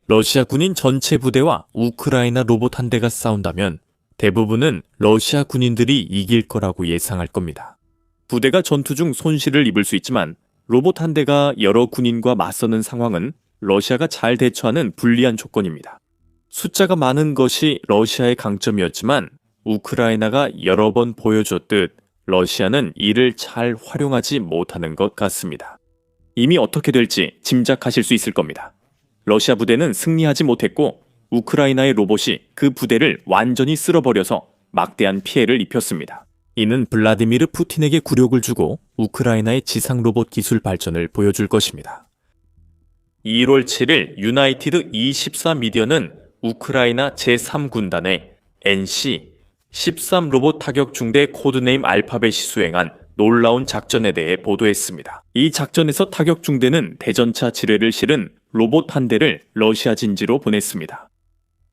러시아 군인 전체 부대와 우크라이나 로봇 한 대가 싸운다면 대부분은 러시아 군인들이 이길 거라고 예상할 겁니다. 부대가 전투 중 손실을 입을 수 있지만 로봇 한 대가 여러 군인과 맞서는 상황은 러시아가 잘 대처하는 불리한 조건입니다. 숫자가 많은 것이 러시아의 강점이었지만 우크라이나가 여러 번 보여줬듯 러시아는 이를 잘 활용하지 못하는 것 같습니다. 이미 어떻게 될지 짐작하실 수 있을 겁니다. 러시아 부대는 승리하지 못했고 우크라이나의 로봇이 그 부대를 완전히 쓸어버려서 막대한 피해를 입혔습니다. 이는 블라디미르 푸틴에게 굴욕을 주고 우크라이나의 지상 로봇 기술 발전을 보여줄 것입니다. 1월 7일 유나이티드 24 미디어는 우크라이나 제3군단의 NC-13 로봇 타격 중대 코드네임 알파벳이 수행한 놀라운 작전에 대해 보도했습니다. 이 작전에서 타격 중대는 대전차 지뢰를 실은 로봇 한 대를 러시아 진지로 보냈습니다.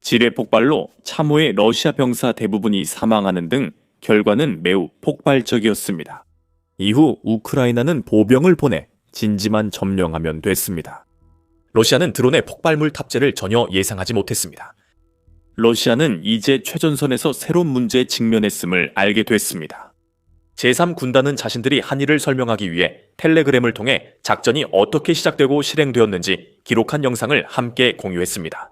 지뢰 폭발로 참호의 러시아 병사 대부분이 사망하는 등 결과는 매우 폭발적이었습니다. 이후 우크라이나는 보병을 보내 진지만 점령하면 됐습니다. 러시아는 드론의 폭발물 탑재를 전혀 예상하지 못했습니다. 러시아는 이제 최전선에서 새로운 문제에 직면했음을 알게 됐습니다. 제3군단은 자신들이 한 일을 설명하기 위해 텔레그램을 통해 작전이 어떻게 시작되고 실행되었는지 기록한 영상을 함께 공유했습니다.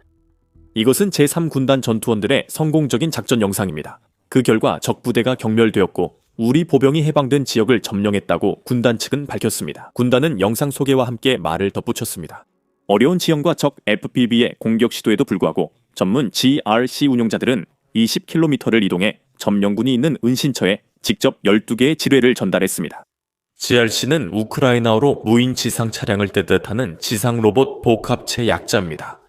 이것은 제3군단 전투원들의 성공적인 작전 영상입니다. 그 결과 적 부대가 경멸되었고 우리 보병이 해방된 지역을 점령했다고 군단 측은 밝혔습니다. 군단은 영상 소개와 함께 말을 덧붙였습니다. 어려운 지형과 적 FPV의 공격 시도에도 불구하고 전문 GRC 운용자들은 20km를 이동해 점령군이 있는 은신처에 직접 12개의 지뢰를 전달했습니다. GRC는 우크라이나어로 무인 지상 차량을 뜻하는 지상 로봇 복합체 약자입니다.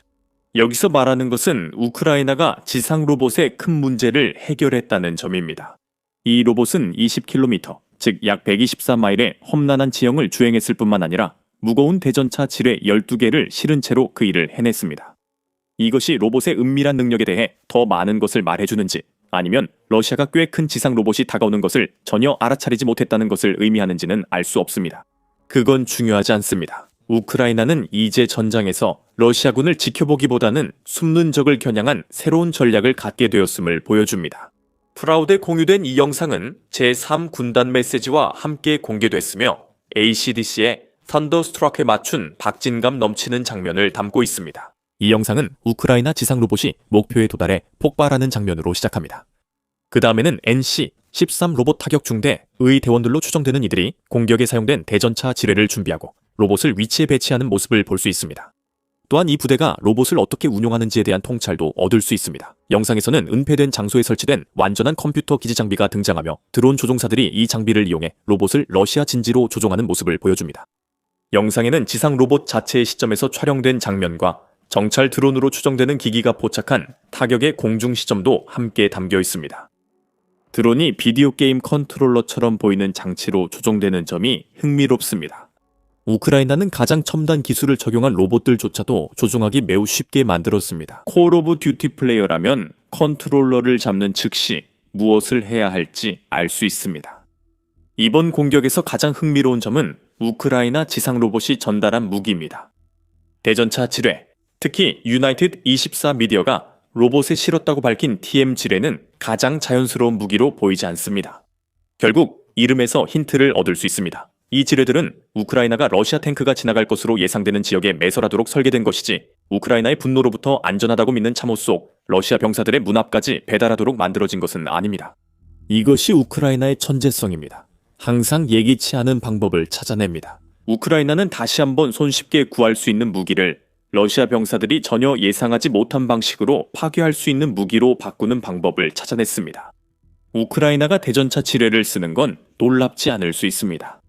여기서 말하는 것은 우크라이나가 지상 로봇의 큰 문제를 해결했다는 점입니다. 이 로봇은 20km, 즉 약 124마일의 험난한 지형을 주행했을 뿐만 아니라 무거운 대전차 지뢰 12개를 실은 채로 그 일을 해냈습니다. 이것이 로봇의 은밀한 능력에 대해 더 많은 것을 말해주는지 아니면 러시아가 꽤 큰 지상 로봇이 다가오는 것을 전혀 알아차리지 못했다는 것을 의미하는지는 알 수 없습니다. 그건 중요하지 않습니다. 우크라이나는 이제 전장에서 러시아군을 지켜보기보다는 숨는 적을 겨냥한 새로운 전략을 갖게 되었음을 보여줍니다. 프라우드에 공유된 이 영상은 제3군단 메시지와 함께 공개됐으며 ACDC의 선더스트럭에 맞춘 박진감 넘치는 장면을 담고 있습니다. 이 영상은 우크라이나 지상 로봇이 목표에 도달해 폭발하는 장면으로 시작합니다. 그 다음에는 NC-13 로봇 타격 중대의 대원들로 추정되는 이들이 공격에 사용된 대전차 지뢰를 준비하고 로봇을 위치에 배치하는 모습을 볼 수 있습니다. 또한 이 부대가 로봇을 어떻게 운용하는지에 대한 통찰도 얻을 수 있습니다. 영상에서는 은폐된 장소에 설치된 완전한 컴퓨터 기지 장비가 등장하며 드론 조종사들이 이 장비를 이용해 로봇을 러시아 진지로 조종하는 모습을 보여줍니다. 영상에는 지상 로봇 자체의 시점에서 촬영된 장면과 정찰 드론으로 추정되는 기기가 포착한 타격의 공중 시점도 함께 담겨 있습니다. 드론이 비디오 게임 컨트롤러처럼 보이는 장치로 조종되는 점이 흥미롭습니다. 우크라이나는 가장 첨단 기술을 적용한 로봇들조차도 조종하기 매우 쉽게 만들었습니다. 콜 오브 듀티 플레이어라면 컨트롤러를 잡는 즉시 무엇을 해야 할지 알 수 있습니다. 이번 공격에서 가장 흥미로운 점은 우크라이나 지상 로봇이 전달한 무기입니다. 대전차 지뢰, 특히 유나이티드 24 미디어가 로봇에 실었다고 밝힌 TM 지뢰는 가장 자연스러운 무기로 보이지 않습니다. 결국 이름에서 힌트를 얻을 수 있습니다. 이 지뢰들은 우크라이나가 러시아 탱크가 지나갈 것으로 예상되는 지역에 매설하도록 설계된 것이지 우크라이나의 분노로부터 안전하다고 믿는 참호 속 러시아 병사들의 문 앞까지 배달하도록 만들어진 것은 아닙니다. 이것이 우크라이나의 천재성입니다. 항상 예기치 않은 방법을 찾아냅니다. 우크라이나는 다시 한번 손쉽게 구할 수 있는 무기를 러시아 병사들이 전혀 예상하지 못한 방식으로 파괴할 수 있는 무기로 바꾸는 방법을 찾아냈습니다. 우크라이나가 대전차 지뢰를 쓰는 건 놀랍지 않을 수 있습니다.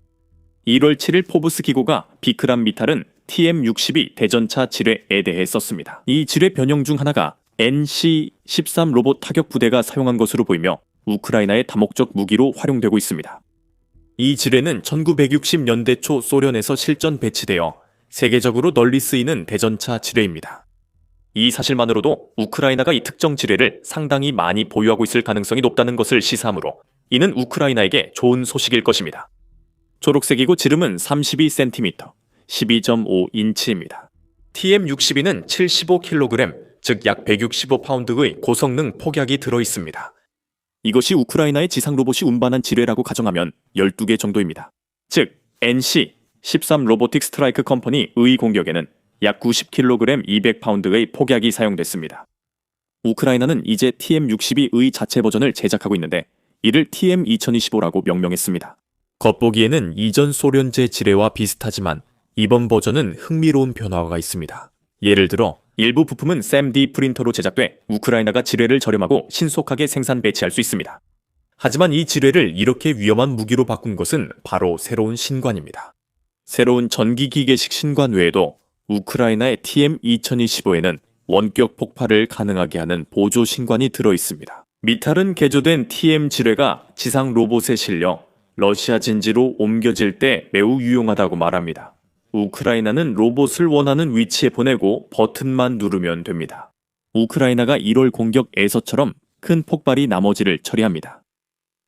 1월 7일 포브스 기고가 비크람 미탈은 TM-62 대전차 지뢰에 대해 썼습니다. 이 지뢰 변형 중 하나가 NC-13 로봇 타격 부대가 사용한 것으로 보이며 우크라이나의 다목적 무기로 활용되고 있습니다. 이 지뢰는 1960년대 초 소련에서 실전 배치되어 세계적으로 널리 쓰이는 대전차 지뢰입니다. 이 사실만으로도 우크라이나가 이 특정 지뢰를 상당히 많이 보유하고 있을 가능성이 높다는 것을 시사하므로 이는 우크라이나에게 좋은 소식일 것입니다. 초록색이고 지름은 32cm, 12.5인치입니다. TM62는 75kg, 즉 약 165파운드의 고성능 폭약이 들어 있습니다. 이것이 우크라이나의 지상 로봇이 운반한 지뢰라고 가정하면 12개 정도입니다. 즉 NC 13 로보틱 스트라이크 컴퍼니의 공격에는 약 90kg 200파운드의 폭약이 사용됐습니다. 우크라이나는 이제 TM62의 자체 버전을 제작하고 있는데 이를 TM2025라고 명명했습니다. 겉보기에는 이전 소련제 지뢰와 비슷하지만 이번 버전은 흥미로운 변화가 있습니다. 예를 들어 일부 부품은 SMD 프린터로 제작돼 우크라이나가 지뢰를 저렴하고 신속하게 생산 배치할 수 있습니다. 하지만 이 지뢰를 이렇게 위험한 무기로 바꾼 것은 바로 새로운 신관입니다. 새로운 전기기계식 신관 외에도 우크라이나의 TM2025에는 원격 폭발을 가능하게 하는 보조 신관이 들어있습니다. 미탈은 개조된 TM 지뢰가 지상 로봇에 실려 러시아 진지로 옮겨질 때 매우 유용하다고 말합니다. 우크라이나는 로봇을 원하는 위치에 보내고 버튼만 누르면 됩니다. 우크라이나가 1월 공격에서처럼 큰 폭발이 나머지를 처리합니다.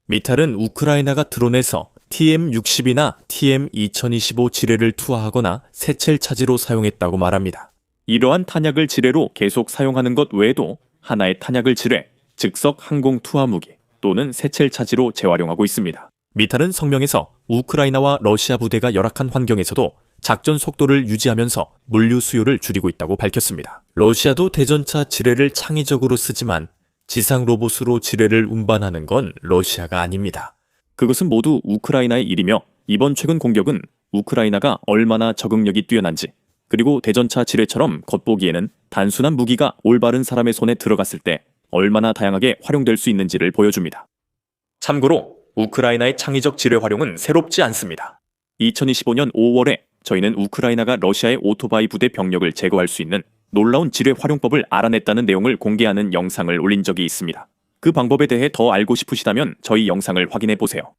미탈은 우크라이나가 드론에서 TM60이나 TM2025 지뢰를 투하하거나 세첼 차지로 사용했다고 말합니다. 이러한 탄약을 지뢰로 계속 사용하는 것 외에도 하나의 탄약을 지뢰, 즉석 항공 투하 무기 또는 세첼 차지로 재활용하고 있습니다. 미탈은 성명에서 우크라이나와 러시아 부대가 열악한 환경에서도 작전 속도를 유지하면서 물류 수요를 줄이고 있다고 밝혔습니다. 러시아도 대전차 지뢰를 창의적으로 쓰지만 지상 로봇으로 지뢰를 운반하는 건 러시아가 아닙니다. 그것은 모두 우크라이나의 일이며 이번 최근 공격은 우크라이나가 얼마나 적응력이 뛰어난지 그리고 대전차 지뢰처럼 겉보기에는 단순한 무기가 올바른 사람의 손에 들어갔을 때 얼마나 다양하게 활용될 수 있는지를 보여줍니다. 참고로 우크라이나의 창의적 지뢰 활용은 새롭지 않습니다. 2025년 5월에 저희는 우크라이나가 러시아의 오토바이 부대 병력을 제거할 수 있는 놀라운 지뢰 활용법을 알아냈다는 내용을 공개하는 영상을 올린 적이 있습니다. 그 방법에 대해 더 알고 싶으시다면 저희 영상을 확인해 보세요.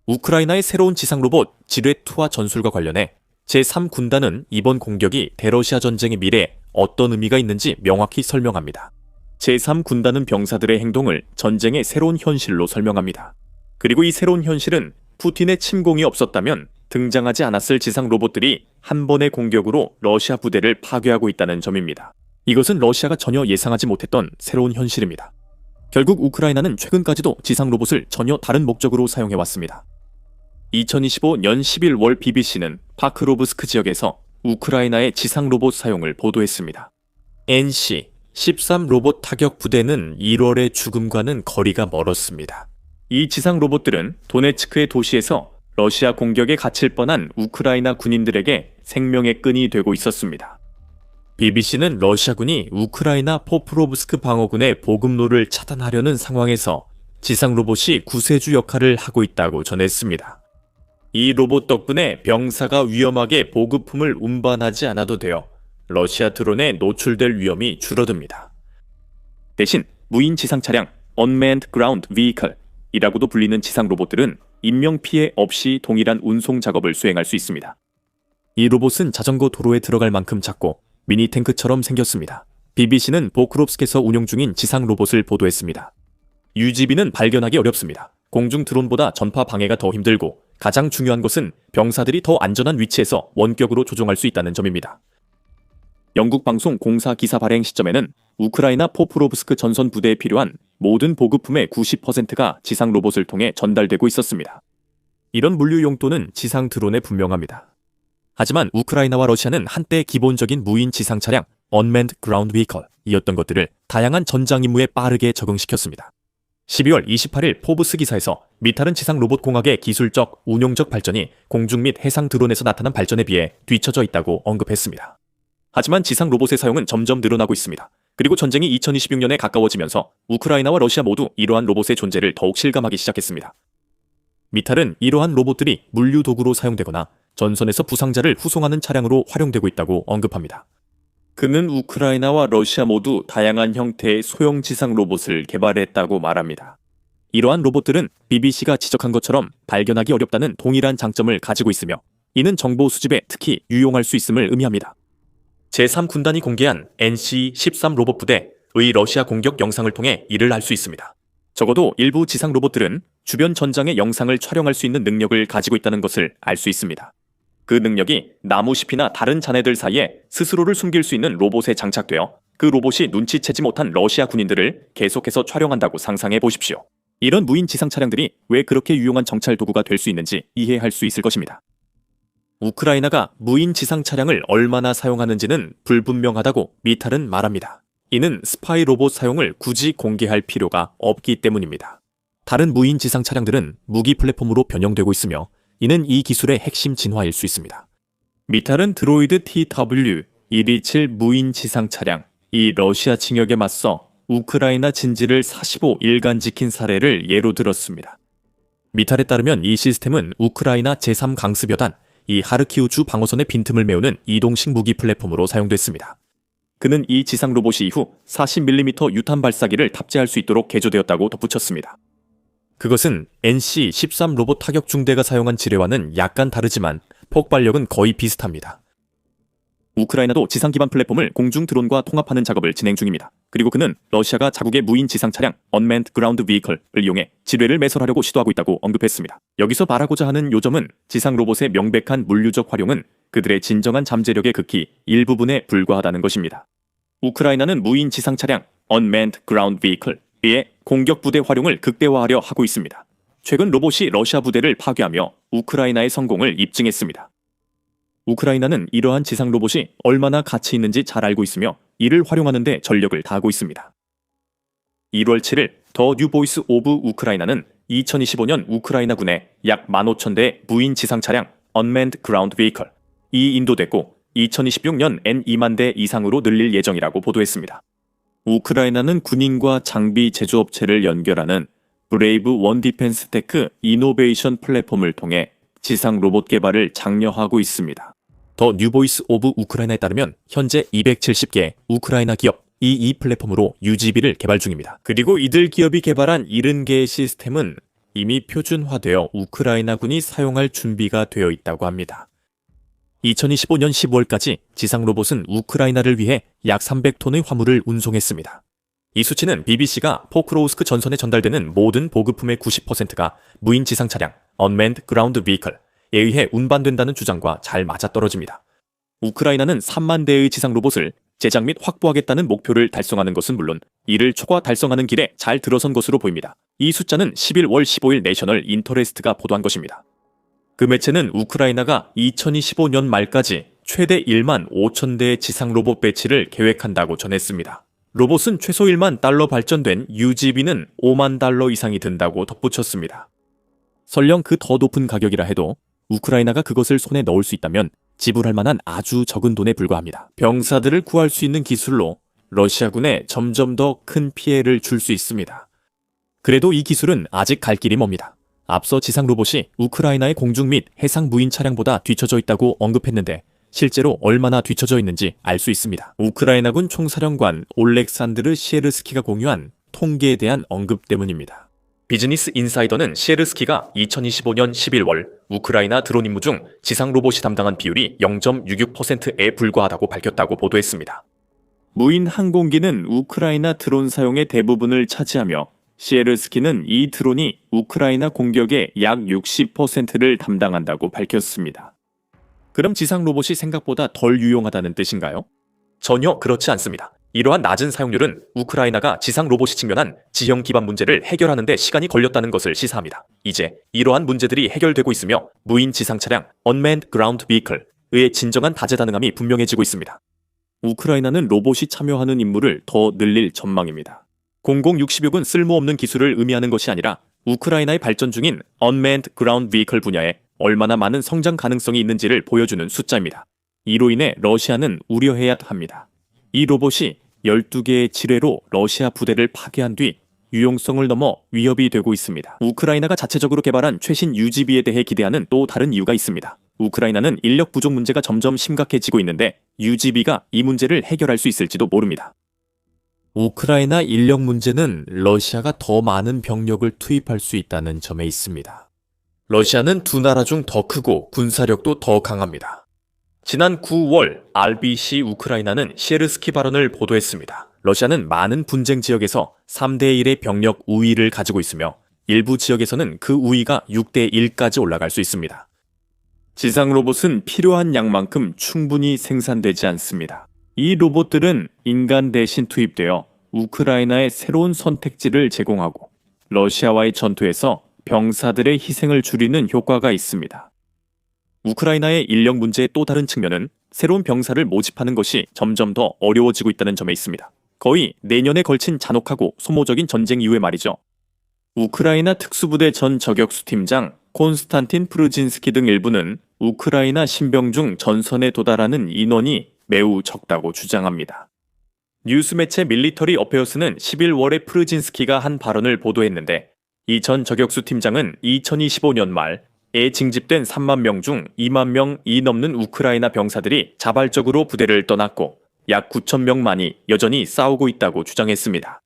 우크라이나의 새로운 지상 로봇 지뢰 투하 전술과 관련해 제3군단은 이번 공격이 대러시아 전쟁의 미래에 어떤 의미가 있는지 명확히 설명합니다. 제3군단은 병사들의 행동을 전쟁의 새로운 현실로 설명합니다. 그리고 이 새로운 현실은 푸틴의 침공이 없었다면 등장하지 않았을 지상 로봇들이 한 번의 공격으로 러시아 부대를 파괴하고 있다는 점입니다. 이것은 러시아가 전혀 예상하지 못했던 새로운 현실입니다. 결국 우크라이나는 최근까지도 지상 로봇을 전혀 다른 목적으로 사용해왔습니다. 2025년 11월 BBC는 파크로브스크 지역에서 우크라이나의 지상 로봇 사용을 보도했습니다. NC 13 로봇 타격 부대는 1월의 죽음과는 거리가 멀었습니다. 이 지상 로봇들은 도네츠크의 도시에서 러시아 공격에 갇힐 뻔한 우크라이나 군인들에게 생명의 끈이 되고 있었습니다. BBC는 러시아군이 우크라이나 포프로브스크 방어군의 보급로를 차단하려는 상황에서 지상 로봇이 구세주 역할을 하고 있다고 전했습니다. 이 로봇 덕분에 병사가 위험하게 보급품을 운반하지 않아도 되어 러시아 드론에 노출될 위험이 줄어듭니다. 대신 무인 지상 차량 Unmanned Ground Vehicle 이라고도 불리는 지상 로봇들은 인명피해 없이 동일한 운송 작업을 수행할 수 있습니다. 이 로봇은 자전거 도로에 들어갈 만큼 작고 미니 탱크처럼 생겼습니다. BBC는 보크롭스크에서 운용 중인 지상 로봇을 보도했습니다. UGV는 발견하기 어렵습니다. 공중 드론보다 전파 방해가 더 힘들고 가장 중요한 것은 병사들이 더 안전한 위치에서 원격으로 조종할 수 있다는 점입니다. 영국 방송 공사 기사 발행 시점에는 우크라이나 포프로브스크 전선 부대에 필요한 모든 보급품의 90%가 지상 로봇을 통해 전달되고 있었습니다. 이런 물류 용도는 지상 드론에 분명합니다. 하지만 우크라이나와 러시아는 한때 기본적인 무인 지상 차량 Unmanned Ground Vehicle이었던 것들을 다양한 전장 임무에 빠르게 적응시켰습니다. 12월 28일 포브스 기사에서 미탈은 지상 로봇 공학의 기술적, 운용적 발전이 공중 및 해상 드론에서 나타난 발전에 비해 뒤처져 있다고 언급했습니다. 하지만 지상 로봇의 사용은 점점 늘어나고 있습니다. 그리고 전쟁이 2026년에 가까워지면서 우크라이나와 러시아 모두 이러한 로봇의 존재를 더욱 실감하기 시작했습니다. 미탈은 이러한 로봇들이 물류 도구로 사용되거나 전선에서 부상자를 후송하는 차량으로 활용되고 있다고 언급합니다. 그는 우크라이나와 러시아 모두 다양한 형태의 소형 지상 로봇을 개발했다고 말합니다. 이러한 로봇들은 BBC가 지적한 것처럼 발견하기 어렵다는 동일한 장점을 가지고 있으며 이는 정보 수집에 특히 유용할 수 있음을 의미합니다. 제3군단이 공개한 NC-13 로봇 부대의 러시아 공격 영상을 통해 이를 알 수 있습니다. 적어도 일부 지상 로봇들은 주변 전장의 영상을 촬영할 수 있는 능력을 가지고 있다는 것을 알 수 있습니다. 그 능력이 나무숲이나 다른 잔해들 사이에 스스로를 숨길 수 있는 로봇에 장착되어 그 로봇이 눈치채지 못한 러시아 군인들을 계속해서 촬영한다고 상상해 보십시오. 이런 무인 지상 차량들이 왜 그렇게 유용한 정찰 도구가 될 수 있는지 이해할 수 있을 것입니다. 우크라이나가 무인 지상 차량을 얼마나 사용하는지는 불분명하다고 미탈은 말합니다. 이는 스파이 로봇 사용을 굳이 공개할 필요가 없기 때문입니다. 다른 무인 지상 차량들은 무기 플랫폼으로 변형되고 있으며 이는 이 기술의 핵심 진화일 수 있습니다. 미탈은 드로이드 TW-127 무인 지상 차량, 이 러시아侵略에 맞서 우크라이나 진지를 45일간 지킨 사례를 예로 들었습니다. 미탈에 따르면 이 시스템은 우크라이나 제3강습여단, 이 하르키우주 방어선의 빈틈을 메우는 이동식 무기 플랫폼으로 사용됐습니다. 그는 이 지상 로봇이 이후 40mm 유탄 발사기를 탑재할 수 있도록 개조되었다고 덧붙였습니다. 그것은 NC-13 로봇 타격 중대가 사용한 지뢰와는 약간 다르지만 폭발력은 거의 비슷합니다. 우크라이나도 지상 기반 플랫폼을 공중 드론과 통합하는 작업을 진행 중입니다. 그리고 그는 러시아가 자국의 무인 지상 차량 Unmanned Ground Vehicle을 이용해 지뢰를 매설하려고 시도하고 있다고 언급했습니다. 여기서 말하고자 하는 요점은 지상 로봇의 명백한 물리적 활용은 그들의 진정한 잠재력의 극히 일부분에 불과하다는 것입니다. 우크라이나는 무인 지상 차량 Unmanned Ground Vehicle의 공격 부대 활용을 극대화하려 하고 있습니다. 최근 로봇이 러시아 부대를 파괴하며 우크라이나의 성공을 입증했습니다. 우크라이나는 이러한 지상 로봇이 얼마나 가치 있는지 잘 알고 있으며 이를 활용하는 데 전력을 다하고 있습니다. 1월 7일 더 뉴보이스 오브 우크라이나는 2025년 우크라이나군에 약 15,000대의 무인 지상 차량 Unmanned Ground Vehicle 이 인도됐고 2026년 N2만 대 이상으로 늘릴 예정이라고 보도했습니다. 우크라이나는 군인과 장비 제조업체를 연결하는 브레이브 원 디펜스 테크 이노베이션 플랫폼을 통해 지상 로봇 개발을 장려하고 있습니다. 더 뉴보이스 오브 우크라이나에 따르면 현재 270개 우크라이나 기업 이 플랫폼으로 UGV를 개발 중입니다. 그리고 이들 기업이 개발한 70개의 시스템은 이미 표준화되어 우크라이나군이 사용할 준비가 되어 있다고 합니다. 2025년 10월까지 지상 로봇은 우크라이나를 위해 약 300톤의 화물을 운송했습니다. 이 수치는 BBC가 포크로우스크 전선에 전달되는 모든 보급품의 90%가 무인 지상 차량 Unmanned Ground Vehicle에 의해 운반된다는 주장과 잘 맞아떨어집니다. 우크라이나는 3만 대의 지상 로봇을 제작 및 확보하겠다는 목표를 달성하는 것은 물론 이를 초과 달성하는 길에 잘 들어선 것으로 보입니다. 이 숫자는 11월 15일 내셔널 인터레스트가 보도한 것입니다. 그 매체는 우크라이나가 2025년 말까지 최대 1만 5천 대의 지상 로봇 배치를 계획한다고 전했습니다. 로봇은 최소 1만 달러 발전된 UGV는 5만 달러 이상이 든다고 덧붙였습니다. 설령 그 더 높은 가격이라 해도 우크라이나가 그것을 손에 넣을 수 있다면 지불할 만한 아주 적은 돈에 불과합니다. 병사들을 구할 수 있는 기술로 러시아군에 점점 더 큰 피해를 줄 수 있습니다. 그래도 이 기술은 아직 갈 길이 멉니다. 앞서 지상 로봇이 우크라이나의 공중 및 해상 무인 차량보다 뒤처져 있다고 언급했는데 실제로 얼마나 뒤처져 있는지 알 수 있습니다. 우크라이나군 총사령관 올렉산드르 시에르스키가 공유한 통계에 대한 언급 때문입니다. 비즈니스 인사이더는 시에르스키가 2025년 11월 우크라이나 드론 임무 중 지상 로봇이 담당한 비율이 0.66%에 불과하다고 밝혔다고 보도했습니다. 무인 항공기는 우크라이나 드론 사용의 대부분을 차지하며 시에르스키는 이 드론이 우크라이나 공격의 약 60%를 담당한다고 밝혔습니다. 그럼 지상 로봇이 생각보다 덜 유용하다는 뜻인가요? 전혀 그렇지 않습니다. 이러한 낮은 사용률은 우크라이나가 지상 로봇이 직면한 지형 기반 문제를 해결하는 데 시간이 걸렸다는 것을 시사합니다. 이제 이러한 문제들이 해결되고 있으며 무인 지상 차량 Unmanned Ground Vehicle의 진정한 다재다능함이 분명해지고 있습니다. 우크라이나는 로봇이 참여하는 임무를 더 늘릴 전망입니다. 0066은 쓸모없는 기술을 의미하는 것이 아니라 우크라이나의 발전 중인 Unmanned Ground Vehicle 분야에 얼마나 많은 성장 가능성이 있는지를 보여주는 숫자입니다. 이로 인해 러시아는 우려해야 합니다. 이 로봇이 12개의 지뢰로 러시아 부대를 파괴한 뒤 유용성을 넘어 위협이 되고 있습니다. 우크라이나가 자체적으로 개발한 최신 UGV에 대해 기대하는 또 다른 이유가 있습니다. 우크라이나는 인력 부족 문제가 점점 심각해지고 있는데 UGV가 이 문제를 해결할 수 있을지도 모릅니다. 우크라이나 인력 문제는 러시아가 더 많은 병력을 투입할 수 있다는 점에 있습니다. 러시아는 두 나라 중 더 크고 군사력도 더 강합니다. 지난 9월 RBC 우크라이나는 시에르스키 발언을 보도했습니다. 러시아는 많은 분쟁 지역에서 3대 1의 병력 우위를 가지고 있으며 일부 지역에서는 그 우위가 6대 1까지 올라갈 수 있습니다. 지상 로봇은 필요한 양만큼 충분히 생산되지 않습니다. 이 로봇들은 인간 대신 투입되어 우크라이나에 새로운 선택지를 제공하고 러시아와의 전투에서 병사들의 희생을 줄이는 효과가 있습니다. 우크라이나의 인력 문제의 또 다른 측면은 새로운 병사를 모집하는 것이 점점 더 어려워지고 있다는 점에 있습니다. 거의 내년에 걸친 잔혹하고 소모적인 전쟁 이후에 말이죠. 우크라이나 특수부대 전 저격수 팀장 콘스탄틴 프르진스키 등 일부는 우크라이나 신병 중 전선에 도달하는 인원이 매우 적다고 주장합니다. 뉴스 매체 밀리터리 어페어스는 11월에 프르진스키가 한 발언을 보도했는데 이 전 저격수 팀장은 2025년 말에 징집된 3만 명 중 2만 명이 넘는 우크라이나 병사들이 자발적으로 부대를 떠났고 약 9천 명만이 여전히 싸우고 있다고 주장했습니다.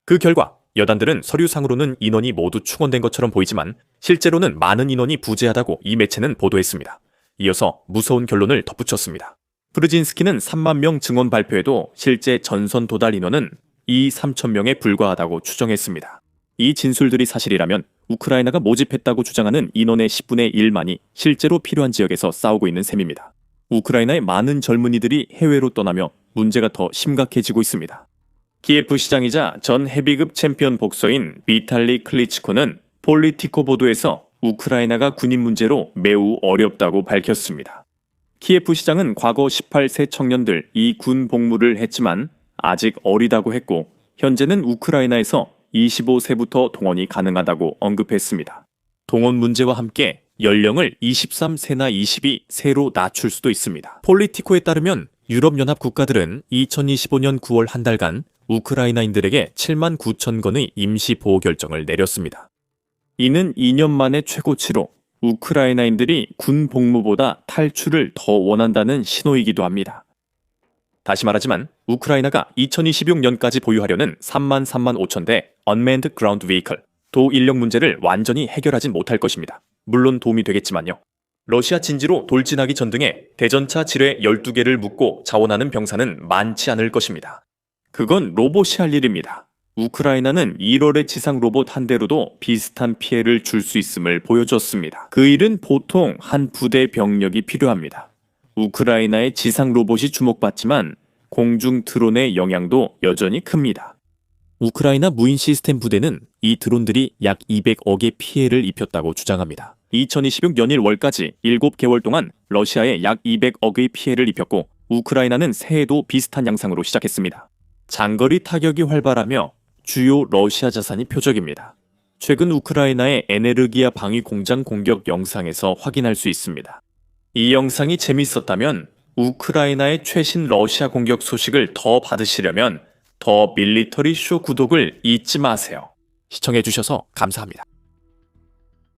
그 결과 여단들은 서류상으로는 인원이 모두 충원된 것처럼 보이지만 실제로는 많은 인원이 부재하다고 이 매체는 보도했습니다. 이어서 무서운 결론을 덧붙였습니다. 프르진스키는 3만 명 증원 발표에도 실제 전선 도달 인원은 3천 명에 불과하다고 추정했습니다. 이 진술들이 사실이라면 우크라이나가 모집했다고 주장하는 인원의 10분의 1만이 실제로 필요한 지역에서 싸우고 있는 셈입니다. 우크라이나의 많은 젊은이들이 해외로 떠나며 문제가 더 심각해지고 있습니다. 키예프 시장이자 전 헤비급 챔피언 복서인 비탈리 클리치코는 폴리티코 보도에서 우크라이나가 군인 문제로 매우 어렵다고 밝혔습니다. 키예프 시장은 과거 18세 청년들이 군 복무를 했지만 아직 어리다고 했고 현재는 우크라이나에서 25세부터 동원이 가능하다고 언급했습니다. 동원 문제와 함께 연령을 23세나 22세로 낮출 수도 있습니다. 폴리티코에 따르면 유럽연합 국가들은 2025년 9월 한 달간 우크라이나인들에게 7만 9천 건의 임시 보호 결정을 내렸습니다. 이는 2년 만에 최고치로 우크라이나인들이 군 복무보다 탈출을 더 원한다는 신호이기도 합니다. 다시 말하지만 우크라이나가 2026년까지 보유하려는 3만 5천 대 Unmanned Ground Vehicle, 도 인력 문제를 완전히 해결하진 못할 것입니다. 물론 도움이 되겠지만요. 러시아 진지로 돌진하기 전등에 대전차 지뢰 12개를 묶고 자원하는 병사는 많지 않을 것입니다. 그건 로봇이 할 일입니다. 우크라이나는 1월의 지상 로봇 한 대로도 비슷한 피해를 줄 수 있음을 보여줬습니다. 그 일은 보통 한 부대 병력이 필요합니다. 우크라이나의 지상 로봇이 주목받지만 공중 드론의 영향도 여전히 큽니다. 우크라이나 무인 시스템 부대는 이 드론들이 약 200억의 피해를 입혔다고 주장합니다. 2026년 1월까지 7개월 동안 러시아에 약 200억의 피해를 입혔고 우크라이나는 새해도 비슷한 양상으로 시작했습니다. 장거리 타격이 활발하며 주요 러시아 자산이 표적입니다. 최근 우크라이나의 에네르기아 방위 공장 공격 영상에서 확인할 수 있습니다. 이 영상이 재밌었다면 우크라이나의 최신 러시아 공격 소식을 더 받으시려면 더 밀리터리 쇼 구독을 잊지 마세요. 시청해주셔서 감사합니다.